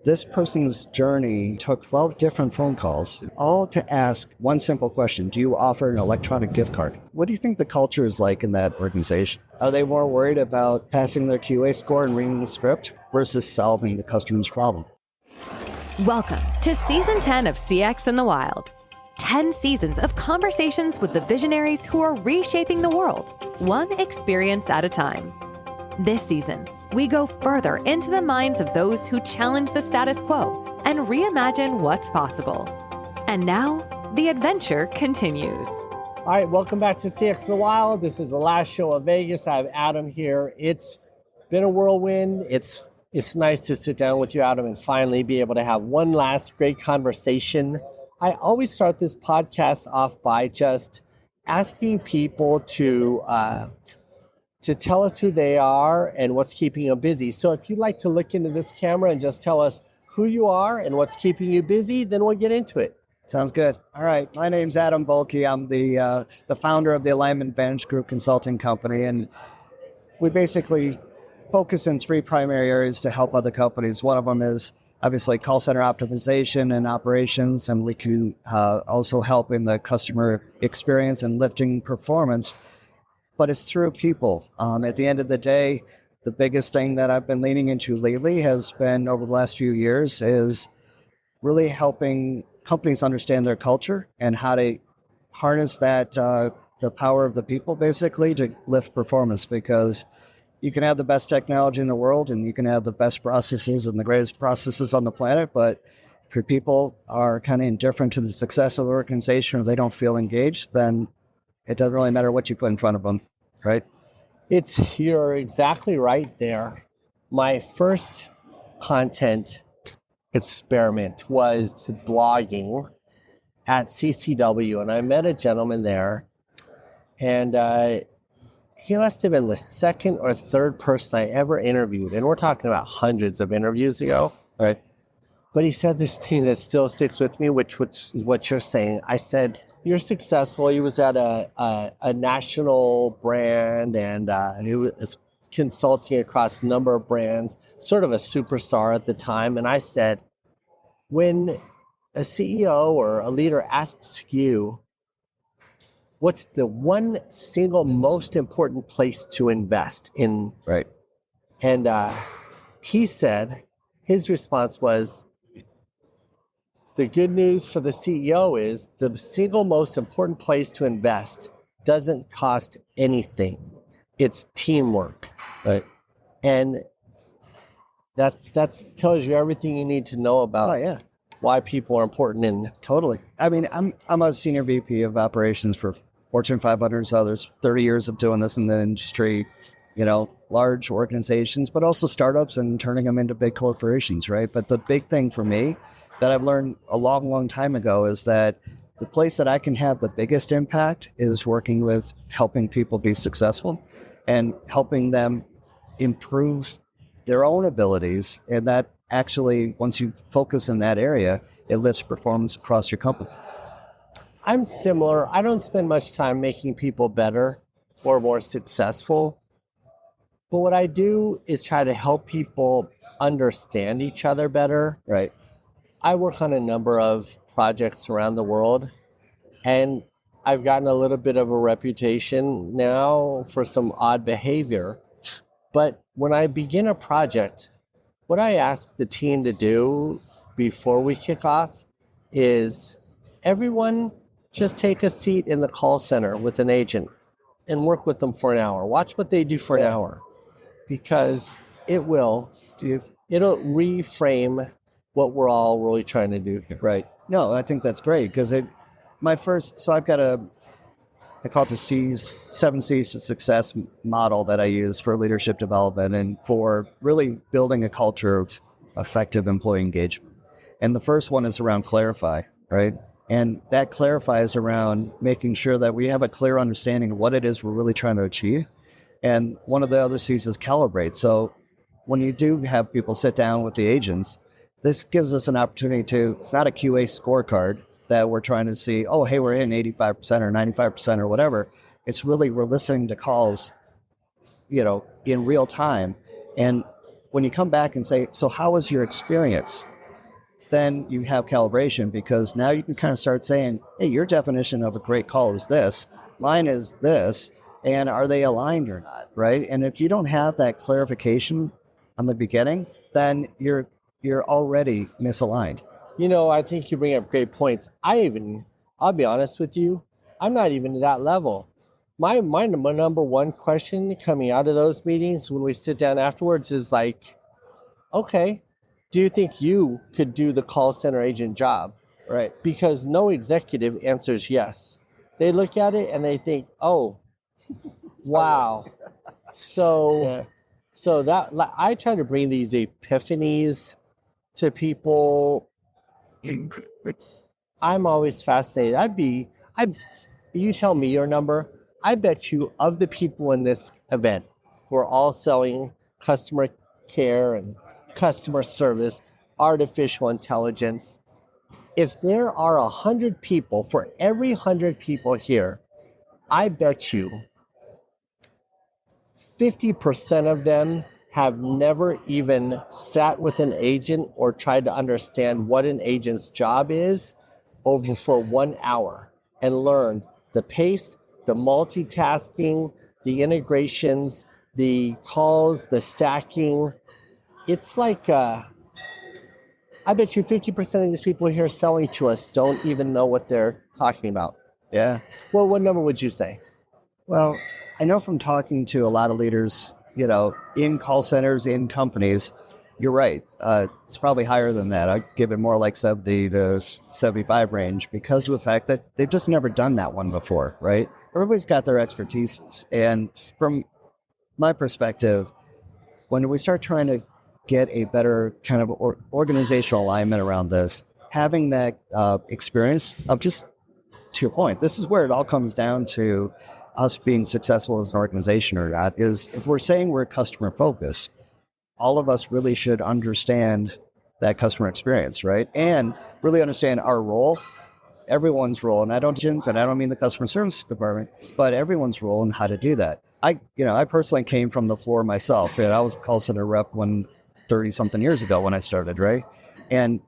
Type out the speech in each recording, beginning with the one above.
This person's journey took 12 different phone calls, all to ask one simple question. Do you offer an electronic gift card? What do you think the culture is like in that organization? Are they more worried about passing their QA score and reading the script versus solving the customer's problem? Welcome to Season 10 of CX in the Wild. 10 seasons of conversations with the visionaries who are reshaping the world, one experience at a time. This season, we go further into the minds of those who challenge the status quo and reimagine what's possible. And now, the adventure continues. All right, welcome back to CX in the Wild. This is the last show of Vegas. I have Adam here. It's been a whirlwind. It's nice to sit down with you, Adam, and finally be able to have one last great conversation. I always start this podcast off by just asking people to tell us who they are and what's keeping them busy. So if you'd like to look into this camera and just tell us who you are and what's keeping you busy, then we'll get into it. Sounds good. All right. My name's Adam Boelke. I'm the founder of the Alignment Advantage Group Consulting Company, and we basically focus in three primary areas to help other companies. One of them is obviously call center optimization and operations, and we can also help in the customer experience and lifting performance. But it's through people. At the end of the day, the biggest thing that I've been leaning into lately has been, over the last few years, is really helping companies understand their culture and how to harness that, the power of the people, basically, to lift performance. Because you can have the best technology in the world and you can have the best processes and the greatest processes on the planet, but if your people are kind of indifferent to the success of the organization or they don't feel engaged, then it doesn't really matter what you put in front of them, right? You're exactly right there. My first content experiment was blogging at CCW, and I met a gentleman there, and he must have been the second or third person I ever interviewed, and we're talking about hundreds of interviews ago, right? But he said this thing that still sticks with me, which is what you're saying. I said, "You're successful." He was at a national brand, and he was consulting across a number of brands, sort of a superstar at the time. And I said, when a CEO or a leader asks you, what's the one single most important place to invest in? Right. And he said, his response was, the good news for the CEO is the single most important place to invest doesn't cost anything. It's teamwork. Right. And that tells you everything you need to know about why people are important. And totally. I mean, I'm a senior VP of operations for Fortune 500, so there's 30 years of doing this in the industry, large organizations, but also startups and turning them into big corporations, right? But the big thing for me that I've learned a long, long time ago is that the place that I can have the biggest impact is working with helping people be successful and helping them improve their own abilities. And that actually, once you focus in that area, it lifts performance across your company. I'm similar. I don't spend much time making people better or more successful. But what I do is try to help people understand each other better. Right. I work on a number of projects around the world, and I've gotten a little bit of a reputation now for some odd behavior. But when I begin a project, what I ask the team to do before we kick off is everyone just take a seat in the call center with an agent and work with them for an hour. Watch what they do for an hour, because it'll reframe what we're all really trying to do here. Right. No, I think that's great, because I've got I call it the seven C's to success model that I use for leadership development and for really building a culture of effective employee engagement. And the first one is around clarify, right? And that clarifies around making sure that we have a clear understanding of what it is we're really trying to achieve. And one of the other C's is calibrate. So when you do have people sit down with the agents, this gives us an opportunity it's not a QA scorecard that we're trying to see, oh, hey, we're in 85% or 95% or whatever. It's really, we're listening to calls, in real time. And when you come back and say, so how was your experience? then you have calibration, because now you can kind of start saying, hey, your definition of a great call is this, mine is this, and are they aligned or not, right? And if you don't have that clarification on the beginning, then you're already misaligned. I think you bring up great points. I'll be honest with you, I'm not even at that level. My number one question coming out of those meetings when we sit down afterwards is like, okay, do you think you could do the call center agent job? Right. Because no executive answers yes. They look at it and they think, oh, wow. So that I try to bring these epiphanies to people. I'm always fascinated. You tell me your number. I bet you of the people in this event who are all selling customer care and customer service, artificial intelligence, if there are 100 people, for every 100 people here, I bet you 50% of them have never even sat with an agent or tried to understand what an agent's job is over for 1 hour and learned the pace, the multitasking, the integrations, the calls, the stacking. It's like, I bet you 50% of these people here selling to us don't even know what they're talking about. Yeah. Well, what number would you say? Well, I know from talking to a lot of leaders, in call centers, in companies, you're right. It's probably higher than that. I'd give it more like 70 to 75 range, because of the fact that they've just never done that one before, right? Everybody's got their expertise. And from my perspective, when we start trying to get a better kind of organizational alignment around this, having that experience of just, to your point, this is where it all comes down to us being successful as an organization or not, is if we're saying we're customer focused, all of us really should understand that customer experience, right? And really understand our role, everyone's role. And I don't mean the customer service department, but everyone's role and how to do that. I personally came from the floor myself. I was a call center rep 30 something years ago when I started, right? And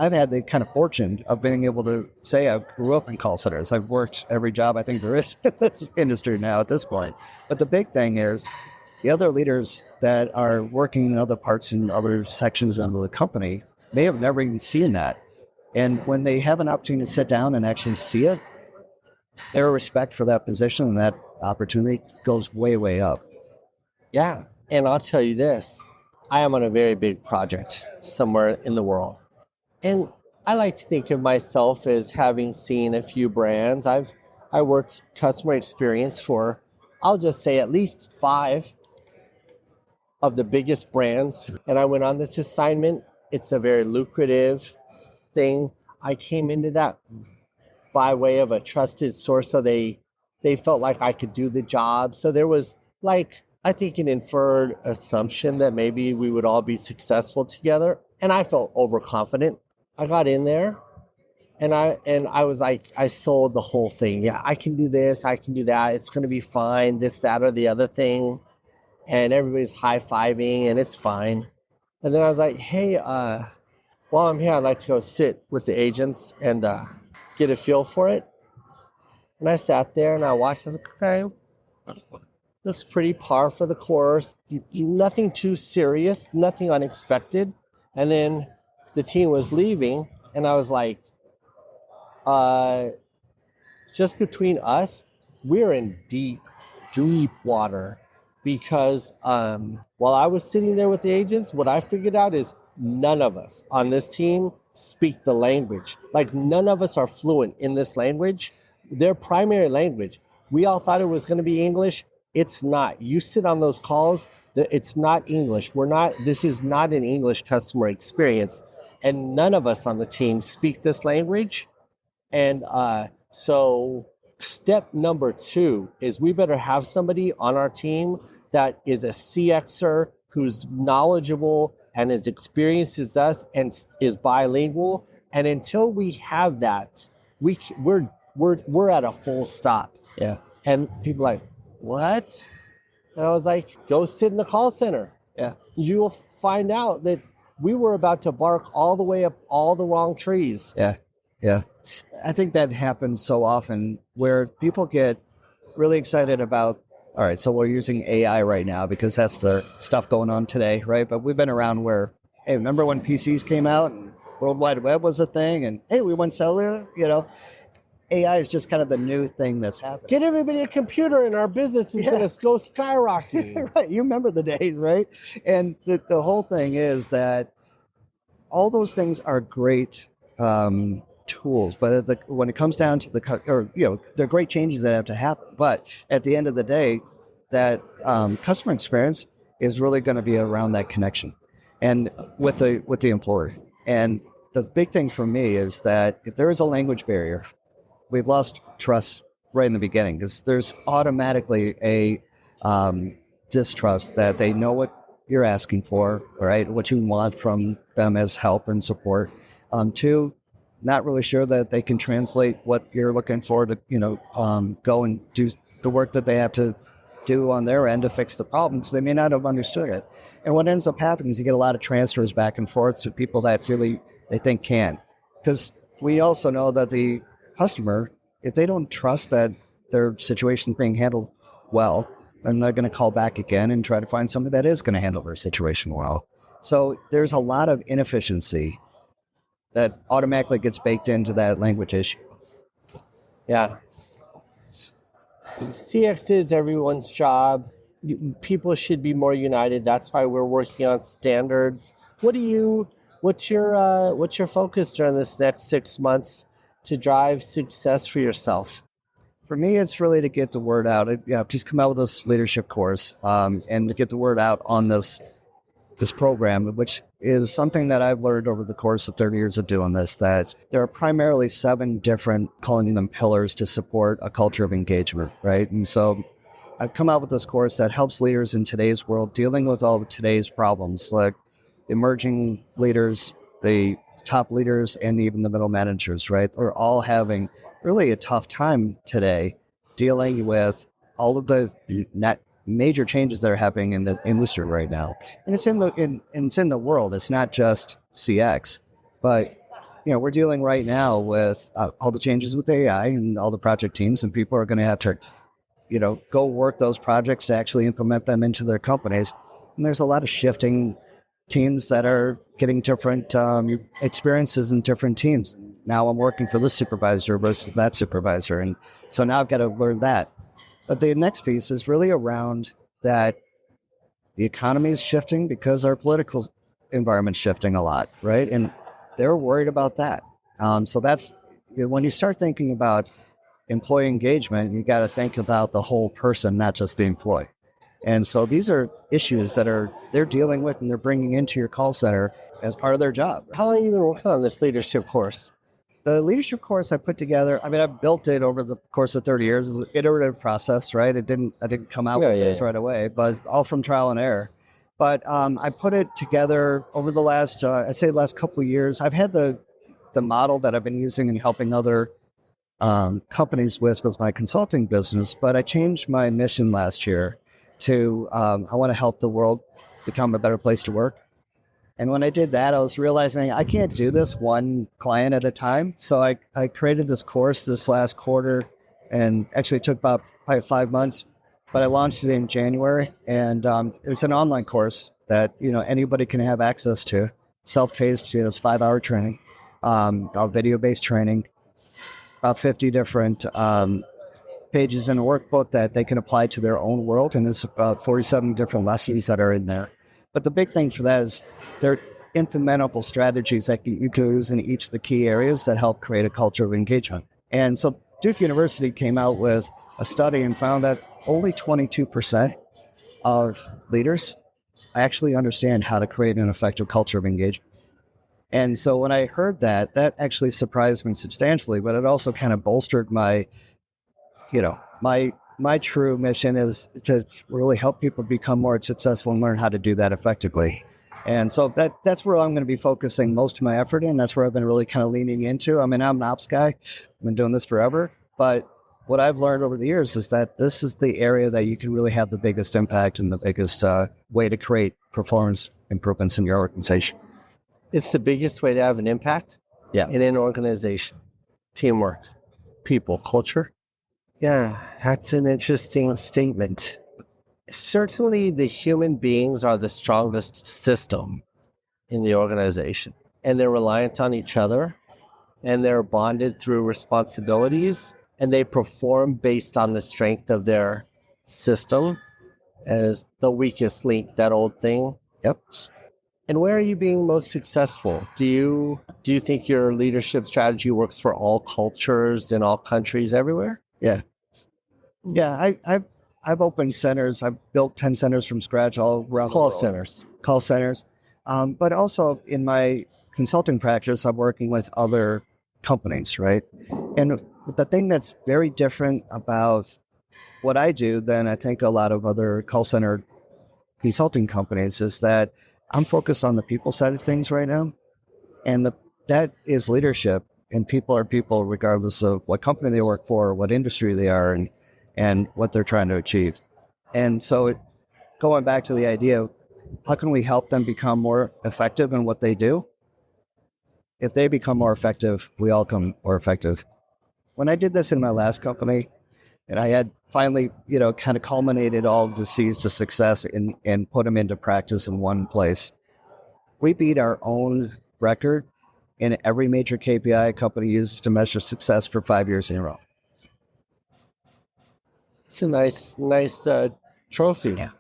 I've had the kind of fortune of being able to say I grew up in call centers. I've worked every job I think there is in this industry now at this point. But the big thing is the other leaders that are working in other parts and other sections of the company, they have never even seen that. And when they have an opportunity to sit down and actually see it, their respect for that position and that opportunity goes way, way up. Yeah. And I'll tell you this, I am on a very big project somewhere in the world. And I like to think of myself as having seen a few brands. I worked customer experience for, I'll just say, at least 5 of the biggest brands. And I went on this assignment. It's a very lucrative thing. I came into that by way of a trusted source, so they felt like I could do the job. So there was, like, I think, an inferred assumption that maybe we would all be successful together. And I felt overconfident. I got in there and I was like, I sold the whole thing. Yeah, I can do this, I can do that. It's going to be fine, this, that, or the other thing. And everybody's high-fiving and it's fine. And then I was like, hey, while I'm here, I'd like to go sit with the agents and get a feel for it. And I sat there and I watched. I was like, okay, looks pretty par for the course. Nothing too serious, nothing unexpected. And then the team was leaving, and I was like, just between us, we're in deep, deep water. Because while I was sitting there with the agents, what I figured out is none of us on this team speak the language. Like, none of us are fluent in this language. Their primary language, we all thought it was going to be English. It's not. You sit on those calls, it's not English. This is not an English customer experience. And none of us on the team speak this language. And so step number 2 is we better have somebody on our team that is a CXer who's knowledgeable and as experienced as us and is bilingual. And until we have that, we're at a full stop. Yeah. And people are like, what? And I was like, go sit in the call center. Yeah. You will find out that we were about to bark all the way up all the wrong trees. Yeah, yeah. I think that happens so often where people get really excited about, all right, so we're using AI right now because that's the stuff going on today, right? But we've been around where, hey, remember when PCs came out and World Wide Web was a thing and, hey, we went cellular, AI is just kind of the new thing that's happening. Get everybody a computer and our business is going to go skyrocketing. Right. You remember the days, right? And the whole thing is that all those things are great tools, but when it comes down to they're great changes that have to happen. But at the end of the day, that customer experience is really going to be around that connection and with the employer. And the big thing for me is that if there is a language barrier, we've lost trust right in the beginning because there's automatically a distrust that they know what you're asking for, right? What you want from them as help and support. Two, not really sure that they can translate what you're looking for to, go and do the work that they have to do on their end to fix the problems. They may not have understood it. And what ends up happening is you get a lot of transfers back and forth to people that really they think can. Because we also know that the customer, if they don't trust that their situation is being handled well, then they're going to call back again and try to find somebody that is going to handle their situation well. So there's a lot of inefficiency that automatically gets baked into that language issue. Yeah. CX is everyone's job. People should be more united. That's why we're working on standards. What's your focus during this next 6 months to drive success for yourself? For me, it's really to get the word out. Just come out with this leadership course and to get the word out on this program, which is something that I've learned over the course of 30 years of doing this, that there are primarily 7 different, calling them pillars, to support a culture of engagement, right? And so I've come out with this course that helps leaders in today's world dealing with all of today's problems, like emerging leaders, the top leaders, and even the middle managers, right? Are all having really a tough time today dealing with all of the major changes that are happening in the industry right now. And it's in the world. It's not just CX, but we're dealing right now with all the changes with AI and all the project teams, and people are going to have to go work those projects to actually implement them into their companies. And there's a lot of shifting teams that are getting different experiences in different teams. Now I'm working for this supervisor versus that supervisor. And so now I've got to learn that. But the next piece is really around that the economy is shifting because our political environment's shifting a lot, right? And they're worried about that. So that's, when you start thinking about employee engagement, you got to think about the whole person, not just the employee. And so these are issues that they're dealing with and they're bringing into your call center as part of their job. How long have you been working on this leadership course? The leadership course I put together, I built it over the course of 30 years. It's an iterative process, right? I didn't come out with this right away, but all from trial and error. But I put it together over the last couple of years. I've had the model that I've been using and helping other companies with my consulting business, but I changed my mission last year to I want to help the world become a better place to work. And when I did that, I was realizing I can't do this one client at a time. So I created this course this last quarter, and actually it took about probably 5 months, but I launched it in January. And it's an online course that anybody can have access to, self-paced. It's 5-hour training, video-based training, about 50 different pages in a workbook that they can apply to their own world. And there's about 47 different lessons that are in there. But the big thing for that is they're implementable strategies that you can use in each of the key areas that help create a culture of engagement. And so Duke University came out with a study and found that only 22% of leaders actually understand how to create an effective culture of engagement. And so when I heard that actually surprised me substantially, but it also kind of bolstered my true mission is to really help people become more successful and learn how to do that effectively. And so that's where I'm going to be focusing most of my effort in. That's where I've been really kind of leaning into. I'm an ops guy. I've been doing this forever. But what I've learned over the years is that this is the area that you can really have the biggest impact and the biggest way to create performance improvements in your organization. It's the biggest way to have an impact Yeah. in an organization. Teamwork, people, culture. Yeah, that's an interesting statement. Certainly, the human beings are the strongest system in the organization, and they're reliant on each other, and they're bonded through responsibilities, and they perform based on the strength of their system as the weakest link, that old thing. Yep. And where are you being most successful? Do you think your leadership strategy works for all cultures in all countries everywhere? Yeah. Yeah. I've opened centers. I've built 10 centers from scratch all around the Call world. centers. Call centers. But also in my consulting practice, I'm working with other companies, right? And the thing that's very different about what I do than I think a lot of other call center consulting companies is that I'm focused on the people side of things right now. And that is leadership. And people are people regardless of what company they work for, what industry they are, and what they're trying to achieve. And so going back to the idea of how can we help them become more effective in what they do? If they become more effective, we all become more effective. When I did this in my last company, and I had finally, kind of culminated all the C's to success and put them into practice in one place, we beat our own record in every major KPI a company uses to measure success for 5 years in a row. It's a nice trophy. Yeah.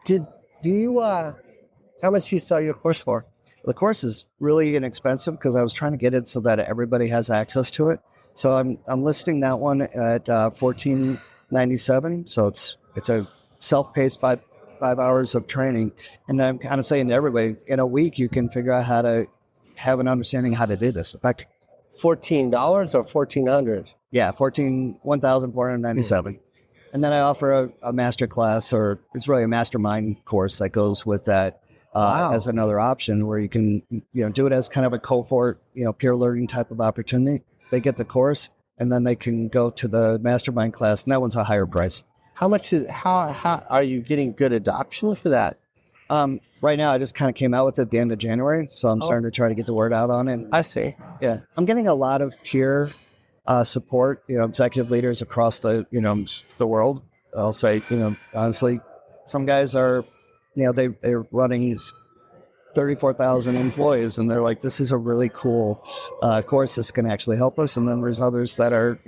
Do you how much do you sell your course for? The course is really inexpensive because I was trying to get it so that everybody has access to it. So I'm listing that one at $14.97. So it's a self-paced five hours of training, and I'm kind of saying to everybody, in a week you can figure out how to have an understanding how to do this. In fact, $14 or $1,400? yeah, $1,497. And then I offer a master class, or it's really a mastermind course that goes with that. Wow. As another option where you can, do it as kind of a cohort, peer learning type of opportunity. They get the course and then they can go to the mastermind class, and that one's a higher price. How are you getting good adoption for that? Right now, I just kind of came out with it at the end of January, so I'm starting to try to get the word out on it. I see. Yeah, I'm getting a lot of peer support, executive leaders across the world. I'll say, honestly, some guys are, they're running 34,000 employees, and they're like, this is a really cool course that's going to actually help us. And then there's others that are,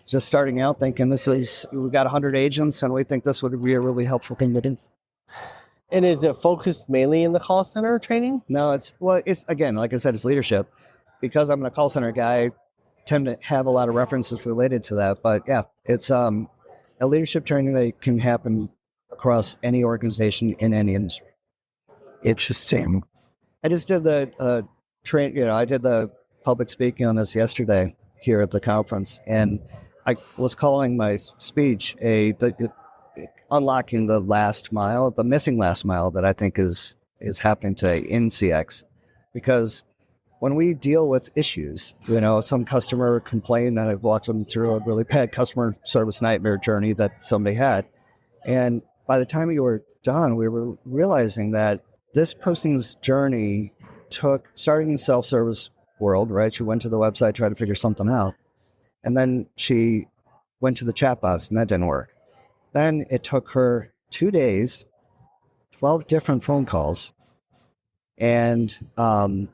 just starting out thinking we've got 100 agents and we think this would be a really helpful thing to do. And is it focused mainly in the call center training? No, it's again, like I said, it's leadership. Because I'm a call center guy, I tend to have a lot of references related to that. But yeah, it's a leadership training that can happen across any organization in any industry. Interesting. I just did the I did the public speaking on this yesterday here at the conference, and I was calling my speech unlocking the last mile, the missing last mile that I think is happening today in CX. Because when we deal with issues, some customer complained that I've walked them through a really bad customer service nightmare journey that somebody had. And by the time we were done, we were realizing that this person's journey starting in the self-service world, right? She went to the website, tried to figure something out. And then she went to the chatbots, and that didn't work. Then it took her 2 days, 12 different phone calls, and a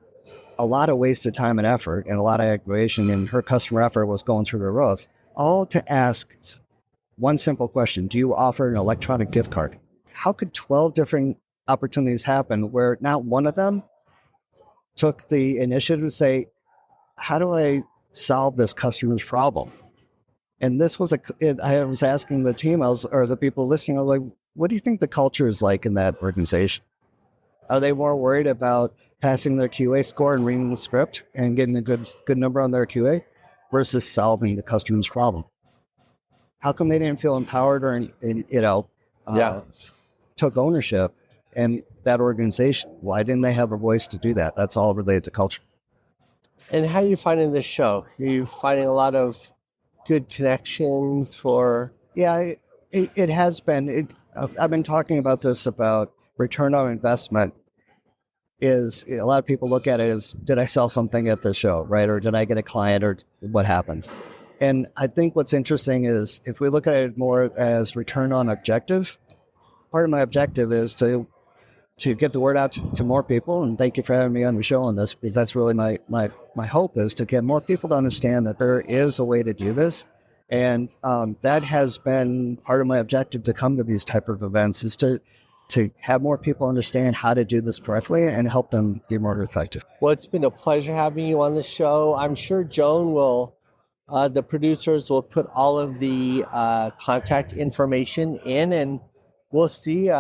lot of wasted time and effort and a lot of aggravation, and her customer effort was going through the roof, all to ask one simple question: do you offer an electronic gift card? How could 12 different opportunities happen where not one of them took the initiative to say, how do I solve this customer's problem? And this was I was asking the team, or the people listening, I was like, what do you think the culture is like in that organization? Are they more worried about passing their QA score and reading the script and getting a good number on their QA versus solving the customer's problem? How come they didn't feel empowered or, took ownership in that organization? Why didn't they have a voice to do that? That's all related to culture. And how are you finding this show? Are you finding a lot of good connections for? Yeah, it has been. I've been talking about this, about return on investment. is a lot of people look at it as, did I sell something at the show, right? Or did I get a client, or what happened? And I think what's interesting is if we look at it more as return on objective, part of my objective is to get the word out to more people. And thank you for having me on the show on this, because that's really my hope, is to get more people to understand that there is a way to do this. And that has been part of my objective to come to these type of events, is to have more people understand how to do this correctly and help them be more effective. Well, it's been a pleasure having you on the show. I'm sure Joan will, the producers will put all of the contact information in, and we'll see.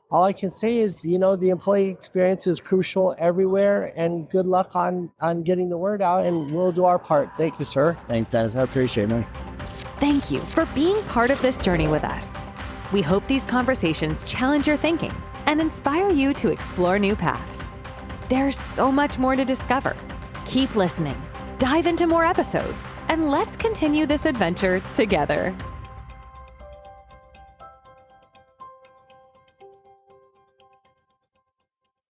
All I can say is, the employee experience is crucial everywhere, and good luck on getting the word out, and we'll do our part. Thank you, sir. Thanks, Dennis. I appreciate it. Thank you for being part of this journey with us. We hope these conversations challenge your thinking and inspire you to explore new paths. There's so much more to discover. Keep listening, dive into more episodes, and let's continue this adventure together.